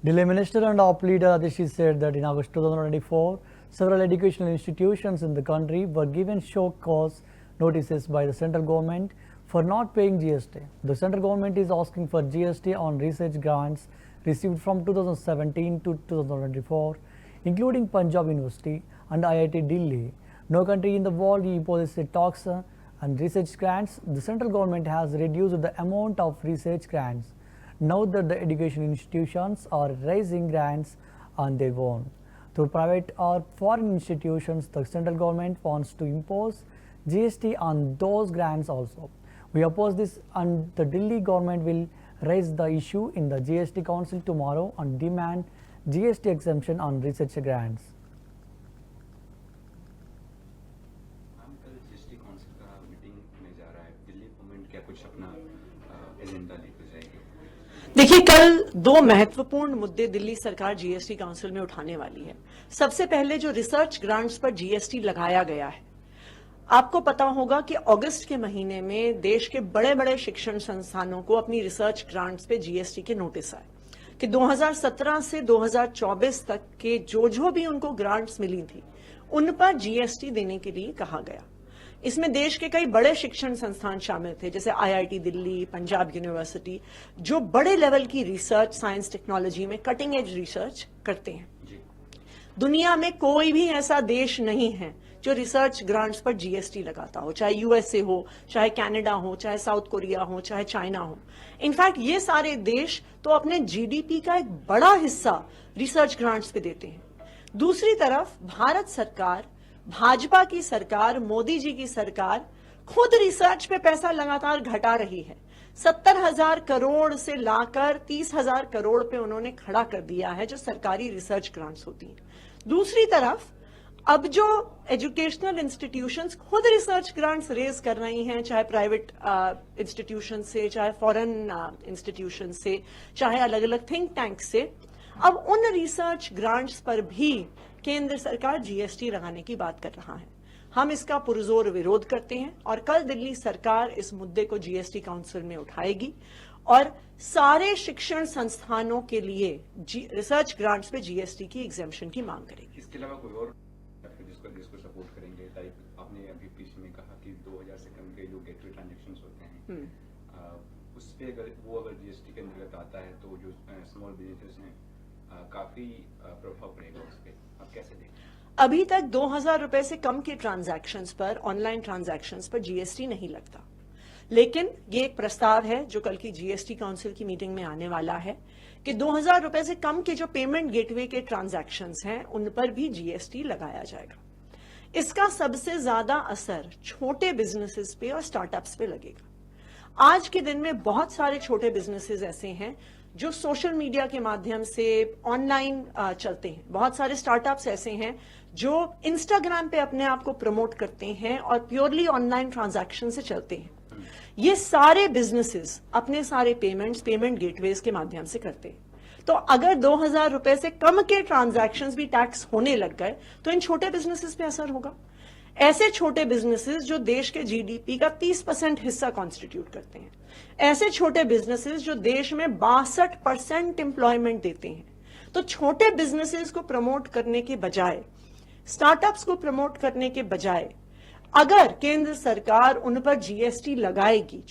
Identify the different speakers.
Speaker 1: Delhi Minister and AAP leader Adishi said that in August 2024, several educational institutions in the country were given show cause notices by the central government for not paying GST. The central government is asking for GST on research grants received from 2017 to 2024, including Punjab University and IIT Delhi. No country in the world imposes a tax and research grants. The central government has reduced the amount of research grants. Now that the education institutions are raising grants on their own through private or foreign institutions, the central government wants to impose GST on those grants also. We oppose this, and the Delhi government will raise the issue in the GST Council tomorrow and demand GST exemption on research grants.
Speaker 2: GST council का meeting में जा रहा है, Delhi government क्या कुछ अपना agenda लेकर जाएगी?
Speaker 3: देखिए, कल दो महत्वपूर्ण मुद्दे दिल्ली सरकार जीएसटी काउंसिल में उठाने वाली है। सबसे पहले जो रिसर्च ग्रांट्स पर जीएसटी लगाया गया है, आपको पता होगा कि अगस्त के महीने में देश के बड़े बड़े शिक्षण संस्थानों को अपनी रिसर्च ग्रांट्स पे जीएसटी के नोटिस आए कि 2017 से 2024 तक के जो भी उनको ग्रांट्स मिली थी उन पर जीएसटी देने के लिए कहा गया। इसमें देश के कई बड़े शिक्षण संस्थान शामिल थे, जैसे आईआईटी दिल्ली, पंजाब यूनिवर्सिटी, जो बड़े लेवल की रिसर्च साइंस टेक्नोलॉजी में कटिंग एज रिसर्च करते हैं। दुनिया में कोई भी ऐसा देश नहीं है जो रिसर्च ग्रांट्स पर जीएसटी लगाता हो, चाहे यूएसए हो, चाहे कनाडा हो, चाहे साउथ कोरिया हो, चाहे चाइना हो। इनफैक्ट ये सारे देश तो अपने जीडीपी का एक बड़ा हिस्सा रिसर्च ग्रांट्स पे देते हैं। दूसरी तरफ भारत सरकार, भाजपा की सरकार, मोदी जी की सरकार खुद रिसर्च पे पैसा लगातार घटा रही है। 70,000 करोड़ से लाकर 30,000 करोड़ पे उन्होंने खड़ा कर दिया है जो सरकारी रिसर्च ग्रांट्स होती हैं। दूसरी तरफ अब जो एजुकेशनल इंस्टीट्यूशंस खुद रिसर्च ग्रांट्स रेज कर रही हैं, चाहे प्राइवेट इंस्टीट्यूशन से, चाहे फॉरेन इंस्टीट्यूशन से, चाहे अलग अलग थिंक टैंक से, अब उन रिसर्च ग्रांट्स पर भी केंद्र सरकार जीएसटी लगाने की बात कर रहा है। हम इसका पुरजोर विरोध करते हैं और कल दिल्ली सरकार इस मुद्दे को जीएसटी काउंसिल में उठाएगी और सारे शिक्षण संस्थानों के लिए रिसर्च ग्रांट्स पे जीएसटी की एग्जेम्पन की मांग करेगी।
Speaker 2: इसके अलावा कोई और जिसको सपोर्ट करेंगे? लाइक आपने अभी पीछे में कहा कि 2000 से कम के जो गेटवे ट्रांजैक्शंस होते हैं उस पे अगर जीएसटी के अंतर्गत आता है तो जो स्मॉल बिजनेसेस हैं काफी प्रभाव पड़ेगा उस पे। आप कैसे देखें?
Speaker 3: अभी तक 2000 रुपए से कम के ट्रांजैक्शंस पर, ऑनलाइन ट्रांजैक्शंस पर जीएसटी नहीं लगता, लेकिन ये एक प्रस्ताव है जो कल की जीएसटी काउंसिल की मीटिंग में आने वाला है कि 2000 रुपए से कम के जो पेमेंट गेटवे के ट्रांजैक्शंस हैं उन पर भी जीएसटी लगाया जाएगा। इसका सबसे ज्यादा असर छोटे बिजनेसेस पे और स्टार्टअप्स पे लगेगा। आज के दिन में बहुत सारे छोटे बिजनेसेस ऐसे हैं जो सोशल मीडिया के माध्यम से ऑनलाइन चलते हैं। बहुत सारे स्टार्टअप्स ऐसे हैं जो इंस्टाग्राम पे अपने आप को प्रमोट करते हैं और प्योरली ऑनलाइन ट्रांजैक्शन से चलते हैं। ये सारे बिजनेसेस अपने सारे पेमेंट गेटवेज के माध्यम से करते हैं। तो अगर 2000 रुपए से कम के ट्रांजैक्शंस भी टैक्स होने लग गए तो इन छोटे बिजनेसेस पे असर होगा। ऐसे छोटे बिजनेसेस जो देश के जीडीपी का 30% हिस्सा कॉन्स्टिट्यूट करते हैं, ऐसे छोटे बिजनेसेस जो देश में 62% एम्प्लॉयमेंट देते हैं, तो छोटे बिजनेसेस को प्रमोट करने के बजाय, स्टार्टअप्स को प्रमोट करने के बजाय अगर केंद्र सरकार उन पर जीएसटी लगाएगी,